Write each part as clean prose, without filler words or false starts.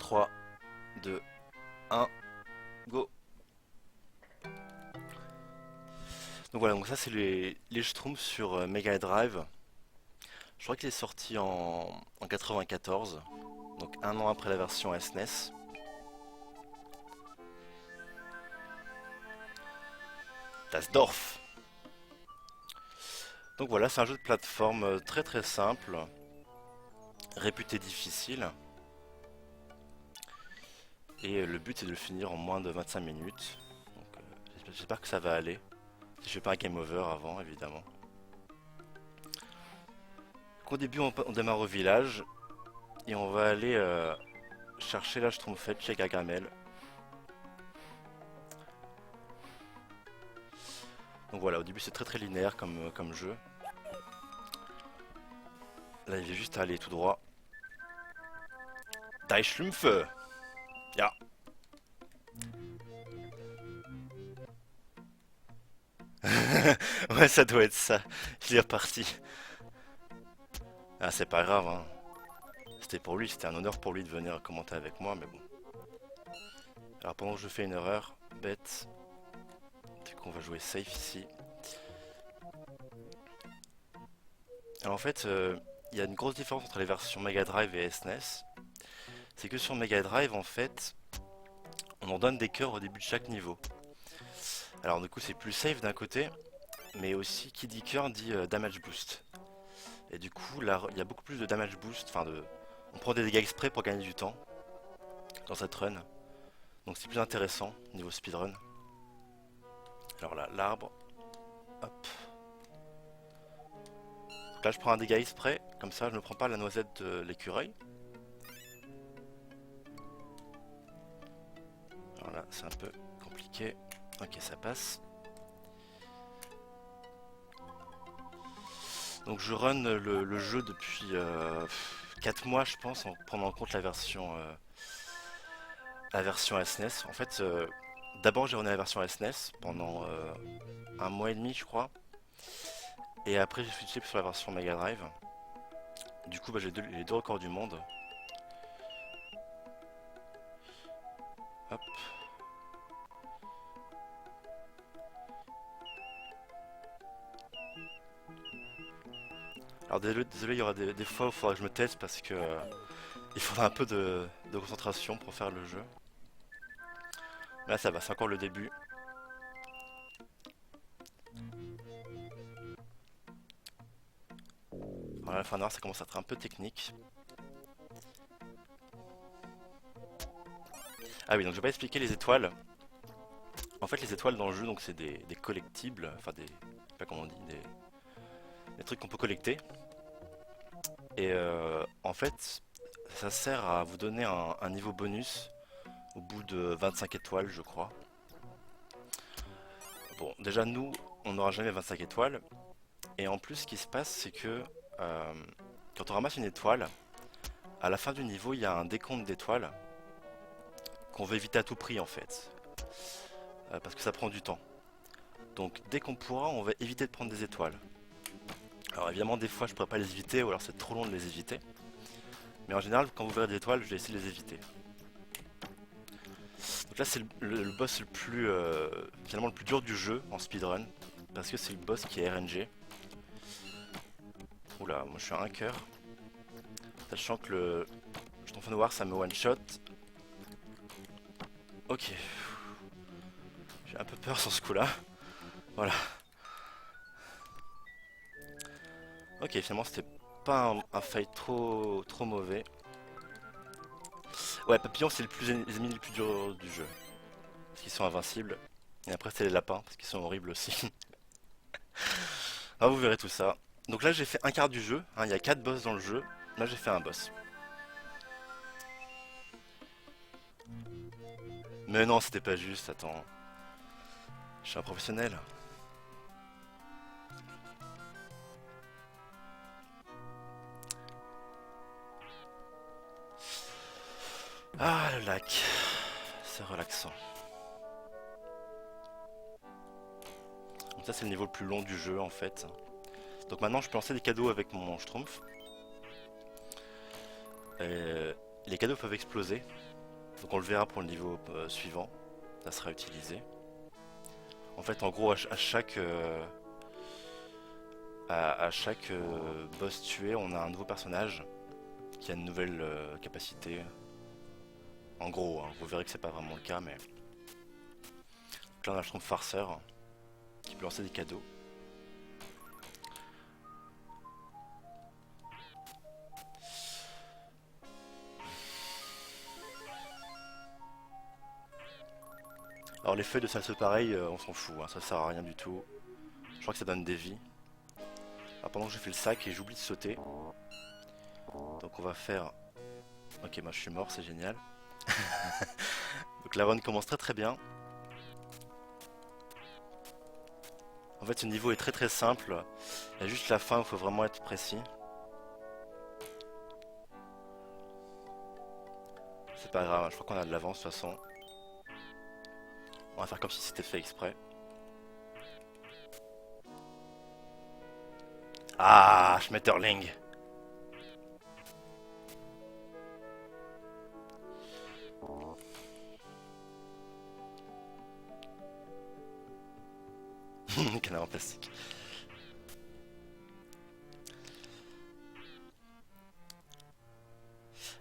3, 2, 1, go. Donc voilà, donc ça c'est les Schtroumpfs sur Mega Drive. Je crois qu'il est sorti en 94, donc un an après la version SNES. Das Dorf. Donc voilà, c'est un jeu de plateforme très très simple, réputé difficile. Et le but c'est de le finir en moins de 25 minutes. Donc j'espère que ça va aller. Si je fais pas un game over avant, évidemment. Donc, au début on démarre au village et on va aller chercher la Schtroumpfette chez Gargamel. Donc voilà, au début c'est très très linéaire comme jeu. Là il est juste à aller tout droit. Die Schlümpfe! Ya! Ouais, ça doit être ça. Il est reparti. Ah, c'est pas grave, hein. C'était pour lui, c'était un honneur pour lui de venir commenter avec moi, mais bon. Alors pendant que je fais une erreur, bête, du coup on va jouer safe ici. Alors en fait, il y a une grosse différence entre les versions Mega Drive et SNES. C'est que sur Mega Drive, en fait, on en donne des cœurs au début de chaque niveau. Alors du coup c'est plus safe d'un côté, mais aussi qui dit cœur dit damage boost. Et du coup là il y a beaucoup plus de damage boost, on prend des dégâts exprès pour gagner du temps dans cette run. Donc c'est plus intéressant niveau speedrun. Alors là, l'arbre, hop. Donc là je prends un dégât exprès, comme ça je ne prends pas la noisette de l'écureuil. Alors là c'est un peu compliqué. Ok, ça passe. Donc je run le jeu depuis 4 mois je pense, en prenant en compte la version SNES. En fait, d'abord j'ai runné la version SNES pendant un mois et demi je crois. Et après j'ai switché sur la version Mega Drive. Du coup j'ai les deux records du monde. Hop. Alors désolé, il y aura des fois où il faudra que je me teste parce que il faudra un peu de concentration pour faire le jeu. Là ça va, c'est encore le début. Alors la fin noire ça commence à être un peu technique. Ah oui, donc je vais pas expliquer les étoiles. En fait les étoiles dans le jeu donc c'est des collectibles, enfin je sais pas comment on dit, des trucs qu'on peut collecter. Et en fait ça sert à vous donner un niveau bonus au bout de 25 étoiles je crois. Bon déjà nous on n'aura jamais 25 étoiles. Et en plus ce qui se passe c'est que euh, quand on ramasse une étoile, à la fin du niveau il y a un décompte d'étoiles qu'on veut éviter à tout prix en fait. Parce que ça prend du temps. Donc dès qu'on pourra on va éviter de prendre des étoiles. Alors évidemment des fois je pourrais pas les éviter ou alors c'est trop long de les éviter. Mais en général quand vous verrez des étoiles je vais essayer de les éviter. Donc là c'est le boss le plus finalement le plus dur du jeu en speedrun. Parce que c'est le boss qui est RNG. Oula, moi je suis à un cœur. Sachant que le jeton noir ça me one shot. Ok. J'ai un peu peur sur ce coup là. Voilà. Ok, finalement c'était pas un fight trop mauvais. Ouais, papillon c'est les ennemis les plus durs du jeu. Parce qu'ils sont invincibles. Et après c'est les lapins, parce qu'ils sont horribles aussi. Ah, vous verrez tout ça. Donc là j'ai fait un quart du jeu, hein, il y a 4 boss dans le jeu. Là j'ai fait un boss. Mais non, c'était pas juste, attends. Je suis un professionnel. Ah, le lac. C'est relaxant. Donc ça c'est le niveau le plus long du jeu en fait. Donc maintenant je peux lancer des cadeaux avec mon Schtroumpf. Les cadeaux peuvent exploser. Donc on le verra pour le niveau suivant, ça sera utilisé. En fait, en gros, à chaque boss tué, on a un nouveau personnage qui a une nouvelle capacité. En gros, hein, vous verrez que c'est pas vraiment le cas, mais... Donc là, on a le Schtroumpf farceur qui peut lancer des cadeaux. Alors les feuilles de salse pareil, on s'en fout, hein, ça sert à rien du tout. Je crois que ça donne des vies. Alors pendant que je fais le sac et j'oublie de sauter. Donc on va faire... Ok, moi je suis mort, c'est génial. Donc la run commence très très bien. En fait ce niveau est très très simple. Il y a juste la fin où il faut vraiment être précis. C'est pas grave, je crois qu'on a de l'avance de toute façon. On va faire comme si c'était fait exprès. Ah, Schmetterling. Canard en plastique.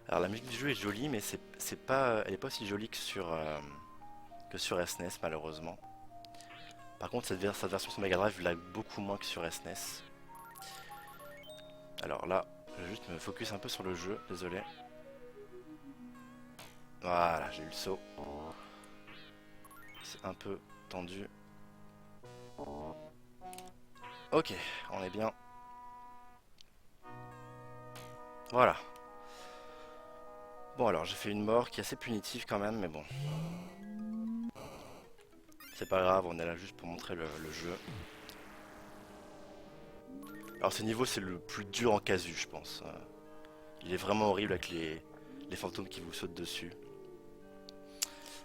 Alors la musique du jeu est jolie, mais elle est pas aussi jolie que sur SNES malheureusement. Par contre cette version sur Mega Drive lag beaucoup moins que sur SNES. Alors là, je vais juste me focus un peu sur le jeu, désolé. Voilà, j'ai eu le saut. C'est un peu tendu. Ok, on est bien. Voilà. Bon alors, j'ai fait une mort qui est assez punitive quand même, mais bon. C'est pas grave, on est là juste pour montrer le jeu. Alors ce niveau c'est le plus dur en casu je pense. Il est vraiment horrible avec les fantômes qui vous sautent dessus.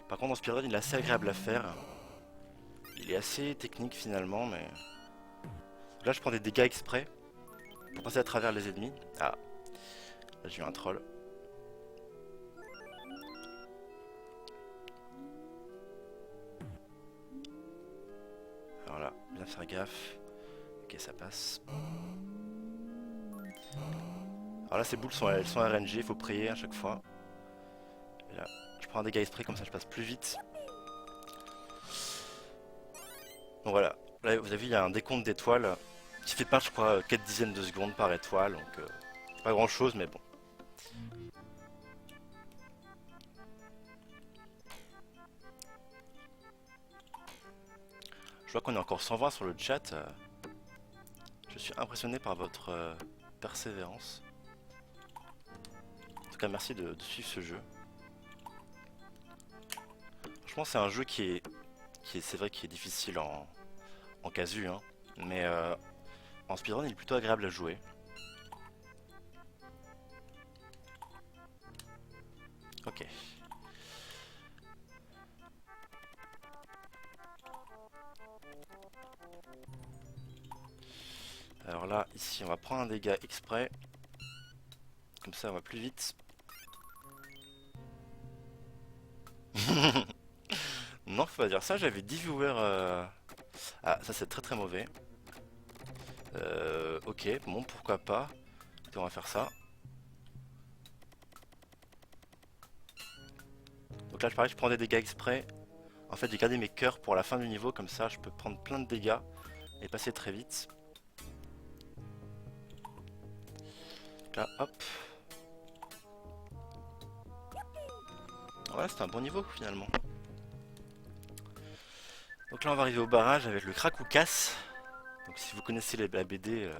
Par contre en speedrun il est assez agréable à faire. Il est assez technique finalement mais... Là je prends des dégâts exprès pour passer à travers les ennemis. Ah, là j'ai eu un troll. Alors là, bien faire gaffe. Ok ça passe. Alors là ces boules elles sont RNG, il faut prier à chaque fois. Et là, je prends un dégât exprès comme ça je passe plus vite. Donc voilà, là vous avez vu il y a un décompte d'étoiles qui fait pas je crois 4 dizaines de secondes par étoile, donc pas grand chose mais bon. Je vois qu'on est encore 120 sur le chat, je suis impressionné par votre persévérance. En tout cas merci de suivre ce jeu. Franchement c'est un jeu c'est vrai qui est difficile en casu, hein, mais en speedrun il est plutôt agréable à jouer. Ok. Alors là, ici on va prendre un dégât exprès. Comme ça on va plus vite. Non, faut pas dire ça, j'avais 10 viewers. Ah, ça c'est très très mauvais. Ok, bon, pourquoi pas. Écoutez, on va faire ça. Donc là, pareil, je prends des dégâts exprès. En fait, j'ai gardé mes cœurs pour la fin du niveau, comme ça je peux prendre plein de dégâts et passer très vite. Donc là, hop. Voilà, c'est un bon niveau finalement. Donc là, on va arriver au barrage avec le crack ou casse. Donc si vous connaissez la BD,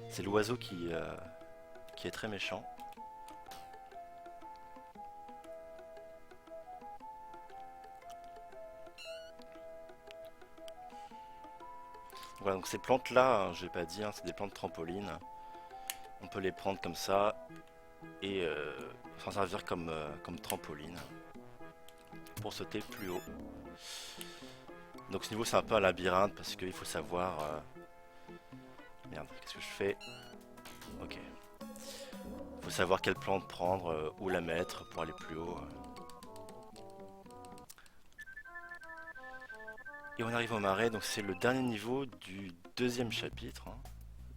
c'est l'oiseau qui est très méchant. Voilà, donc ces plantes là, hein, j'ai pas dit, hein, c'est des plantes trampolines. On peut les prendre comme ça et s'en servir comme trampoline pour sauter plus haut. Donc ce niveau c'est un peu un labyrinthe parce qu'il faut savoir... Merde, qu'est-ce que je fais? Ok. Il faut savoir quelle plante prendre, où la mettre pour aller plus haut. Et on arrive au marais, donc c'est le dernier niveau du deuxième chapitre, hein,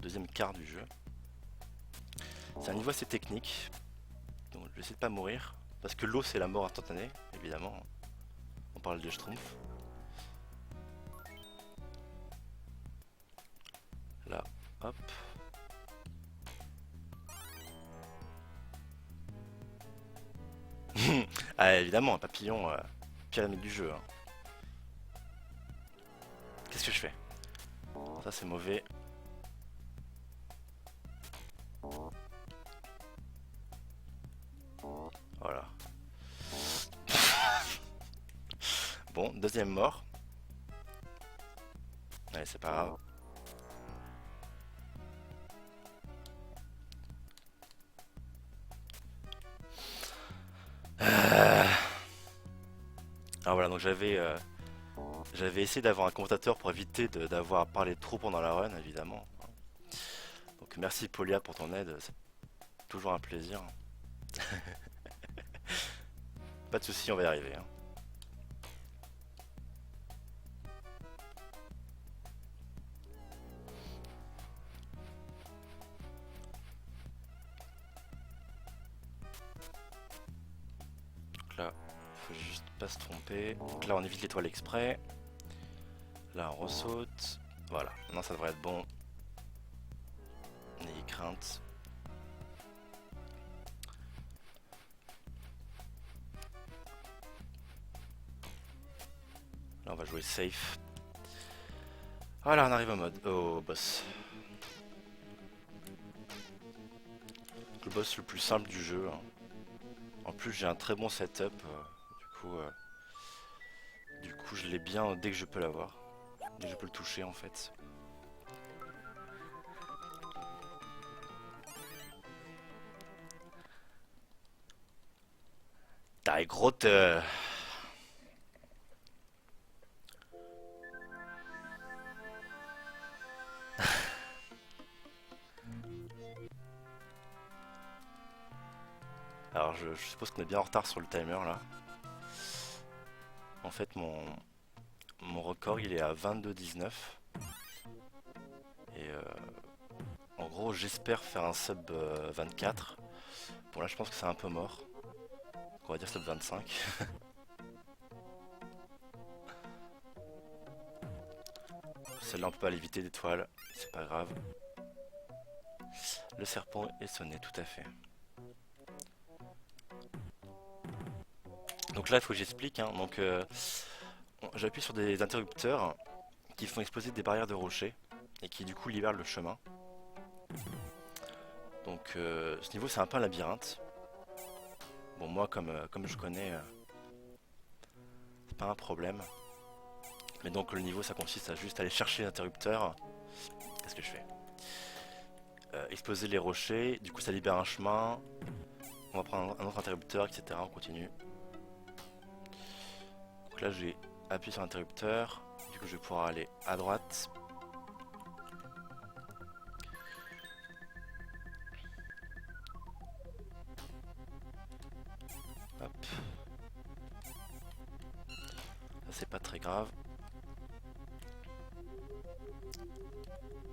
deuxième quart du jeu. C'est un niveau assez technique, donc je vais essayer de pas mourir, parce que l'eau c'est la mort instantanée, évidemment. On parle de Schtroumpf. Là, hop. Ah évidemment, un papillon, pyramide du jeu, hein. Qu'est-ce que je fais? Ça c'est mauvais. Voilà. Bon, deuxième mort. Allez, c'est pas grave. Alors voilà, donc j'avais essayé d'avoir un commentateur pour éviter d'avoir parlé trop pendant la run, évidemment. Donc merci Polia pour ton aide, c'est toujours un plaisir. Pas de soucis, on va y arriver, hein. Donc là, faut juste pas se tromper. Donc là, on évite l'étoile exprès. Là, on ressaute. Voilà, maintenant ça devrait être bon. N'ayez crainte. Là, on va jouer safe. Voilà, on arrive au boss. Le boss le plus simple du jeu, hein. En plus, j'ai un très bon setup. Du coup, je l'ai bien dès que je peux l'avoir. Dès que je peux le toucher, en fait. Die Grotte. Alors, je suppose qu'on est bien en retard sur le timer là. En fait, mon record il est à 22-19. Et en gros, j'espère faire un sub 24. Bon, là, je pense que c'est un peu mort. On va dire sub 25. Celle-là, on peut pas l'éviter d'étoiles. C'est pas grave. Le serpent est sonné, tout à fait. Donc là, il faut que j'explique, hein. Donc, j'appuie sur des interrupteurs qui font exploser des barrières de rochers et qui du coup libèrent le chemin. Donc ce niveau c'est un peu un labyrinthe. Bon moi comme je connais, c'est pas un problème. Mais donc le niveau ça consiste à juste aller chercher l'interrupteur. Qu'est-ce que je fais? Exploser les rochers, du coup ça libère un chemin. On va prendre un autre interrupteur, etc. On continue. Donc là j'ai appuyé sur l'interrupteur. Du coup je vais pouvoir aller à droite. Hop. Ça c'est pas très grave.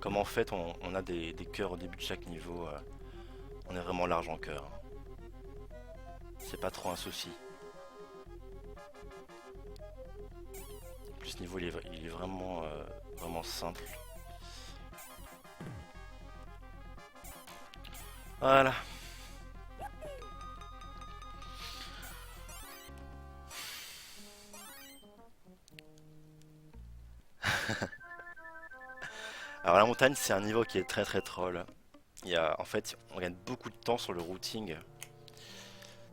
Comme en fait on a des cœurs au début de chaque niveau, on est vraiment large en cœur. C'est pas trop un souci. En plus ce niveau il est vraiment, vraiment simple. Voilà. Alors la montagne c'est un niveau qui est très très troll. En fait on gagne beaucoup de temps sur le routing.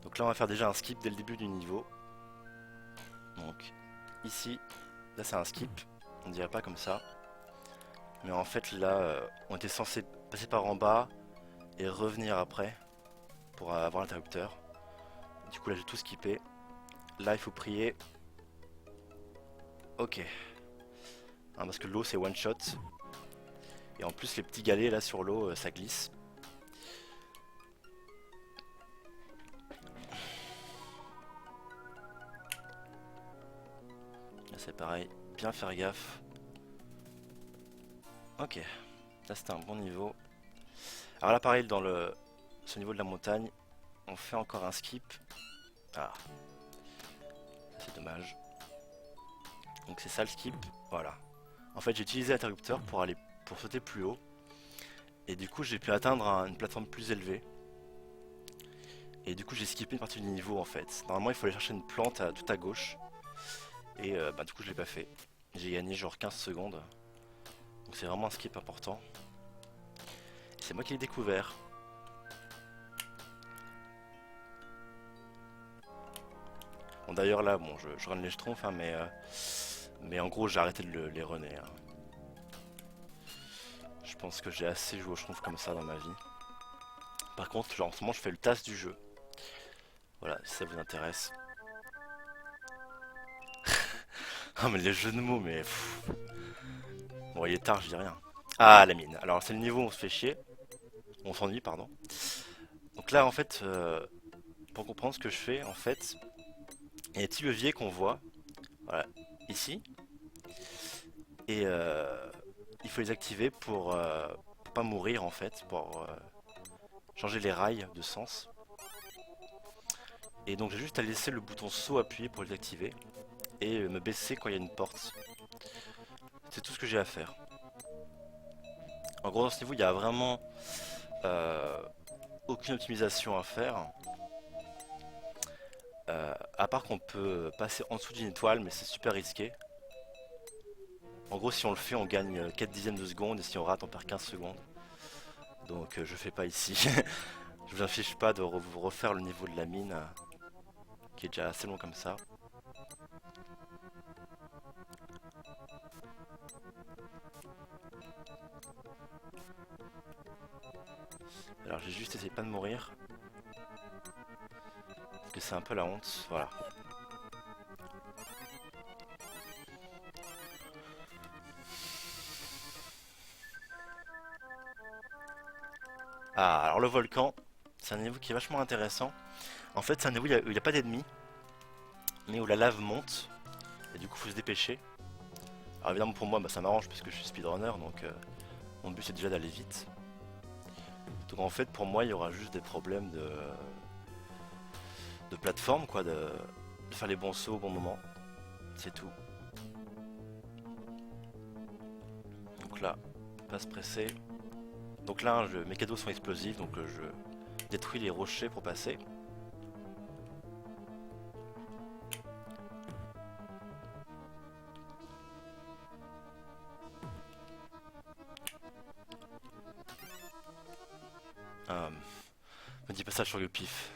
Donc là on va faire déjà un skip dès le début du niveau. Donc ici, là c'est un skip, on dirait pas comme ça. Mais en fait là on était censé passer par en bas et revenir après pour avoir l'interrupteur. Du coup là j'ai tout skippé. Là il faut prier. Ok. Hein, parce que l'eau c'est one shot. Et en plus les petits galets là sur l'eau ça glisse. Là c'est pareil, bien faire gaffe. Ok, là c'était un bon niveau. Alors là pareil, dans ce niveau de la montagne, on fait encore un skip. Ah, c'est dommage. Donc c'est ça le skip, voilà. En fait j'ai utilisé l'interrupteur pour sauter plus haut. Et du coup j'ai pu atteindre une plateforme plus élevée. Et du coup j'ai skippé une partie du niveau en fait. Normalement il faut aller chercher une plante tout à gauche. Et bah, du coup je l'ai pas fait. J'ai gagné genre 15 secondes. Donc c'est vraiment un skip important. C'est moi qui l'ai découvert. Bon d'ailleurs là, bon je run les schtroumpfs hein, mais en gros j'ai arrêté de les runner. Hein. Je pense que j'ai assez joué au schtroumpf comme ça dans ma vie. Par contre, genre, en ce moment je fais le TAS du jeu. Voilà, si ça vous intéresse. Ah mais les jeux de mots, mais... pff. Bon il est tard, je dis rien. Ah la mine. Alors c'est le niveau où on se fait chier. On s'ennuie, pardon. Donc là en fait, pour comprendre ce que je fais, en fait, il y a des petits leviers qu'on voit. Voilà, ici. Et il faut les activer pour pas mourir en fait, pour changer les rails de sens. Et donc j'ai juste à laisser le bouton saut appuyé pour les activer et me baisser quand il y a une porte. C'est tout ce que j'ai à faire. En gros dans ce niveau il y a vraiment euh, aucune optimisation à faire. À part qu'on peut passer en dessous d'une étoile mais c'est super risqué. En gros si on le fait on gagne 4 dixièmes de seconde et si on rate on perd 15 secondes. Donc je fais pas ici. Je vous affiche pas de vous refaire le niveau de la mine qui est déjà assez long comme ça. Alors j'ai juste essayé de pas de mourir. Parce que c'est un peu la honte, voilà. Ah, alors le volcan, c'est un niveau qui est vachement intéressant. En fait, c'est un niveau où il n'y a pas d'ennemis, mais où la lave monte, et du coup, faut se dépêcher. Alors évidemment, pour moi, bah, ça m'arrange parce que je suis speedrunner, donc mon but c'est déjà d'aller vite. Donc en fait, pour moi, il y aura juste des problèmes de plateforme, quoi, de faire les bons sauts au bon moment. C'est tout. Donc là, pas se presser. Donc là, mes cadeaux sont explosifs, donc je détruis les rochers pour passer. Me dis pas ça sur le pif.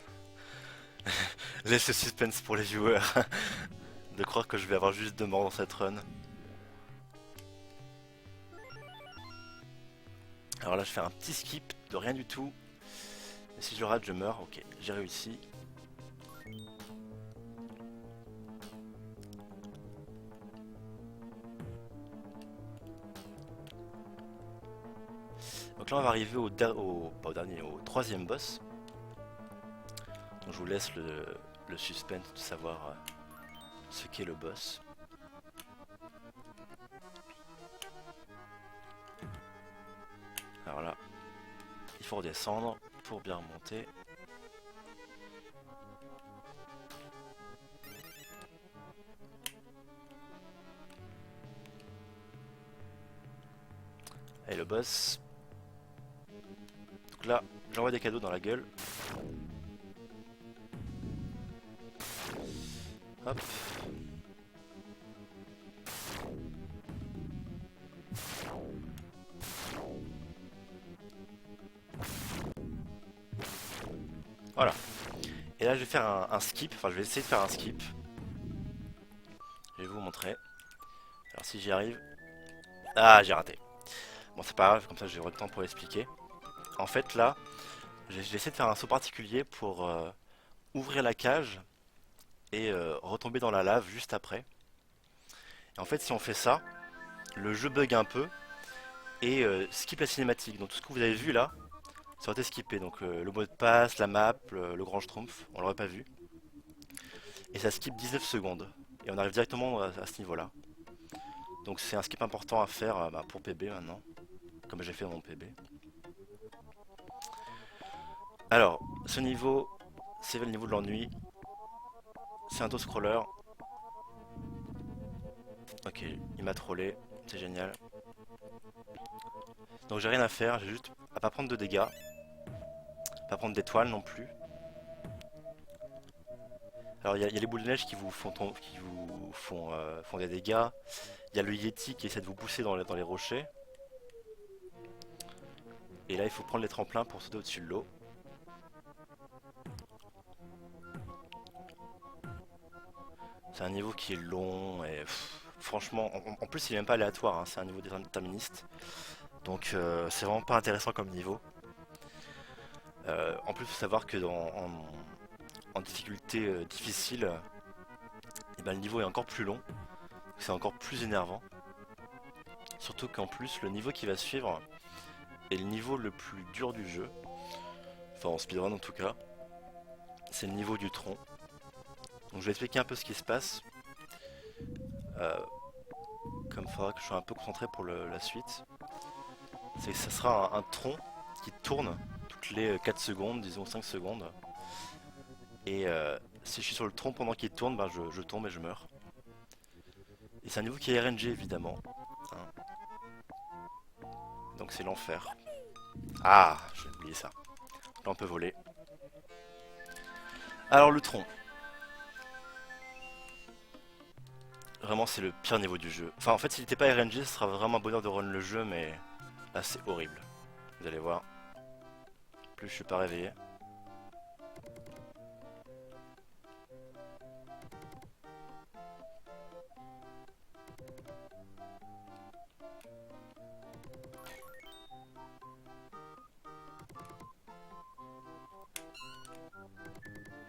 Laisse le suspense pour les viewers. De croire que je vais avoir juste 2 morts dans cette run. Alors là, je fais un petit skip de rien du tout. Et si je rate, je meurs. Ok, j'ai réussi. Donc là, on va arriver pas au dernier, au troisième boss. Donc je vous laisse le suspense de savoir ce qu'est le boss. Alors là, il faut redescendre pour bien remonter. Et le boss. Donc là, j'envoie des cadeaux dans la gueule. Hop. Voilà. Et là, je vais faire un skip. Enfin, je vais essayer de faire un skip. Je vais vous montrer. Alors, si j'y arrive. Ah, j'ai raté. Bon, c'est pas grave, comme ça j'ai le temps pour expliquer. En fait, là, j'ai essayé de faire un saut particulier pour ouvrir la cage et retomber dans la lave juste après. Et en fait, si on fait ça, le jeu bug un peu et skip la cinématique. Donc tout ce que vous avez vu là, ça aurait été skippé. Donc le mot de passe, la map, le grand schtroumpf, on l'aurait pas vu. Et ça skip 19 secondes. Et on arrive directement à ce niveau-là. Donc c'est un skip important à faire bah, pour PB maintenant, comme j'ai fait dans mon PB. Alors, ce niveau, c'est le niveau de l'ennui. C'est un dos scroller. Ok, il m'a trollé, c'est génial. Donc j'ai rien à faire, j'ai juste à pas prendre de dégâts, pas prendre d'étoiles non plus. Alors il y a les boules de neige qui vous font des dégâts. Il y a le Yeti qui essaie de vous pousser dans les rochers. Et là il faut prendre les tremplins pour sauter au-dessus de l'eau. C'est un niveau qui est long et franchement, en plus il est même pas aléatoire, hein, c'est un niveau déterministe. Donc c'est vraiment pas intéressant comme niveau. En plus, il faut savoir que en difficulté difficile, et ben, le niveau est encore plus long, c'est encore plus énervant. Surtout qu'en plus, le niveau qui va suivre est le niveau le plus dur du jeu, enfin en speedrun en tout cas, c'est le niveau du tronc. Donc je vais expliquer un peu ce qui se passe, euh, comme il faudra que je sois un peu concentré pour la suite. C'est que ça sera un tronc qui tourne toutes les 4 secondes, disons 5 secondes. Et si je suis sur le tronc pendant qu'il tourne, ben je tombe et je meurs. Et c'est un niveau qui est RNG évidemment, hein. Donc c'est l'enfer. Ah, j'ai oublié ça. Là on peut voler. Alors le tronc. Vraiment c'est le pire niveau du jeu. Enfin en fait s'il n'était pas RNG, ce sera vraiment un bonheur de run le jeu, mais là c'est horrible. Vous allez voir. Plus je suis pas réveillé.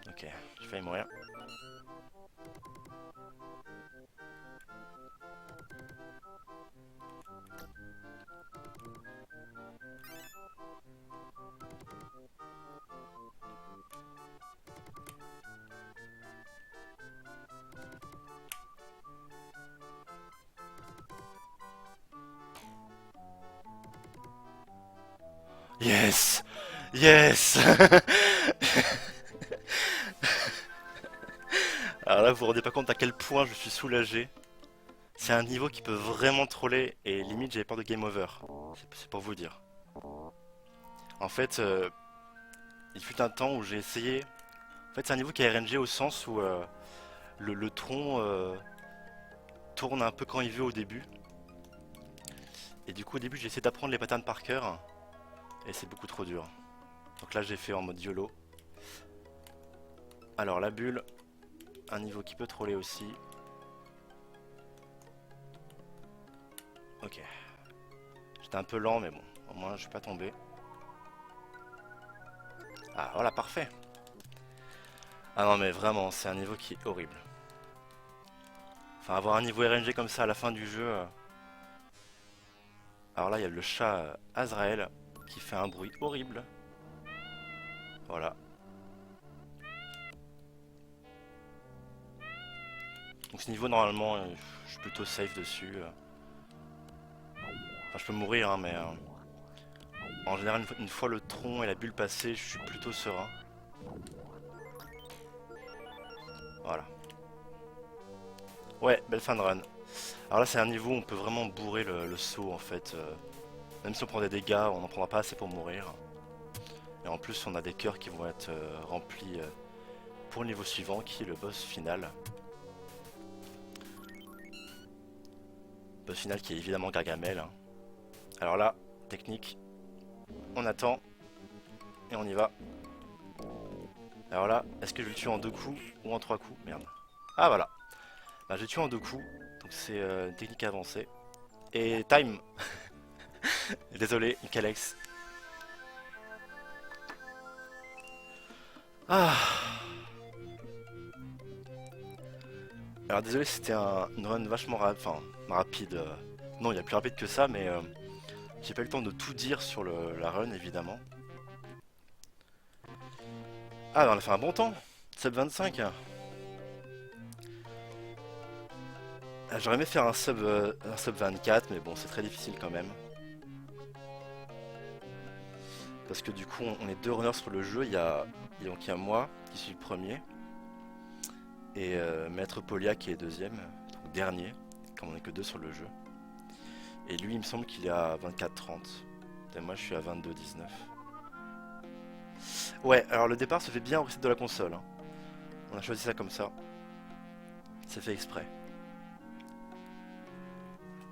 Ok, j'ai failli mourir. Yes! Yes! Alors là vous vous rendez pas compte à quel point je suis soulagé. C'est un niveau qui peut vraiment troller et limite j'avais peur de game over. C'est pour vous dire. En fait, il fut un temps où j'ai essayé. En fait, c'est un niveau qui est RNG au sens où le tronc tourne un peu quand il veut au début. Et du coup, au début, j'ai essayé d'apprendre les patterns par cœur. Et c'est beaucoup trop dur. Donc là, j'ai fait en mode YOLO. Alors, la bulle, un niveau qui peut troller aussi. Ok. J'étais un peu lent, mais bon, au moins, je suis pas tombé. Ah, voilà, parfait. Ah non, mais vraiment, c'est un niveau qui est horrible. Enfin, avoir un niveau RNG comme ça à la fin du jeu. Alors là, il y a le chat Azrael qui fait un bruit horrible. Voilà. Donc ce niveau, normalement, je suis plutôt safe dessus. Enfin, je peux mourir, hein, mais en général, une fois le tronc et la bulle passés, je suis plutôt serein. Voilà. Ouais, belle fin de run. Alors là, c'est un niveau où on peut vraiment bourrer le saut, en fait. Même si on prend des dégâts, on n'en prendra pas assez pour mourir. Et en plus, on a des cœurs qui vont être remplis pour le niveau suivant, qui est le boss final. Boss final qui est évidemment Gargamel, hein. Alors là, technique, on attend et on y va. Alors là, est-ce que je le tue en 2 coups ou en 3 coups? Merde. Ah voilà. Bah, je le tue en 2 coups, donc c'est une technique avancée. Et time. Désolé, Calex. Ah. Alors désolé, c'était une run vachement rapide, enfin rapide. Non, il y a plus rapide que ça, mais j'ai pas eu le temps de tout dire sur la run évidemment. Ah, bah, on a fait un bon temps. Sub 25. J'aurais aimé faire un sub 24, mais bon, c'est très difficile quand même. Parce que du coup, on est deux runners sur le jeu. Donc, il y a moi qui suis le premier, et Maître Polia qui est deuxième, donc dernier, comme on est que deux sur le jeu. Et lui, il me semble qu'il est à 24-30. Et moi, je suis à 22-19. Ouais, alors le départ se fait bien au reset de la console, hein. On a choisi ça comme ça. C'est fait exprès.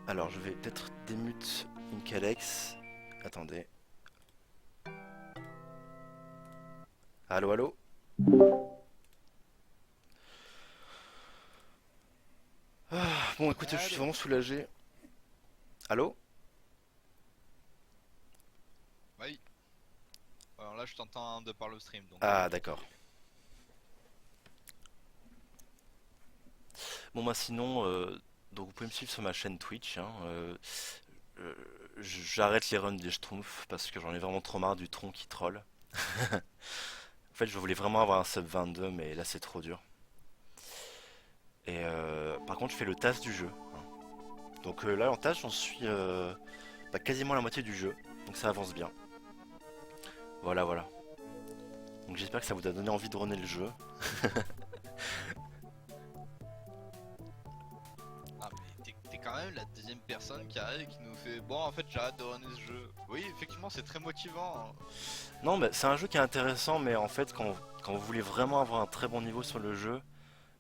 Alors, je vais peut-être démute Inkalex. Attendez. Allô, allô. Bon, écoutez, je suis Allô? vraiment soulagé. Allô? Oui. Alors là, je t'entends de par le stream, donc Ah, tout est d'accord. ok. Bon, moi, sinon, donc vous pouvez me suivre sur ma chaîne Twitch, hein. Euh, J'arrête les runs des Schtroumpfs parce que j'en ai vraiment trop marre du tronc qui troll. En fait, je voulais vraiment avoir un sub 22, mais là, c'est trop dur. Et par contre, je fais le TAS du jeu, hein. Donc là, en TAS, j'en suis quasiment à la moitié du jeu. Donc ça avance bien. Voilà, voilà. Donc j'espère que ça vous a donné envie de runner le jeu. Ah, mais t'es quand même la deuxième personne qui arrive et qui nous fait bon, en fait, j'arrête de runner ce jeu. Oui, effectivement, c'est très motivant, hein. Non, mais c'est un jeu qui est intéressant, mais en fait, quand vous voulez vraiment avoir un très bon niveau sur le jeu,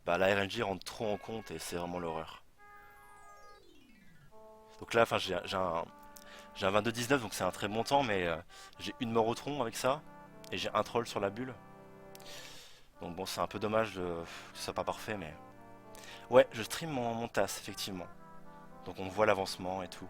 bah la RNG rentre trop en compte et c'est vraiment l'horreur. Donc là, enfin, j'ai un 22-19, donc c'est un très bon temps, mais j'ai une mort au tronc avec ça, et j'ai un troll sur la bulle. Donc bon, c'est un peu dommage que ce soit pas parfait, mais... Ouais, je stream mon TAS, effectivement. Donc on voit l'avancement et tout.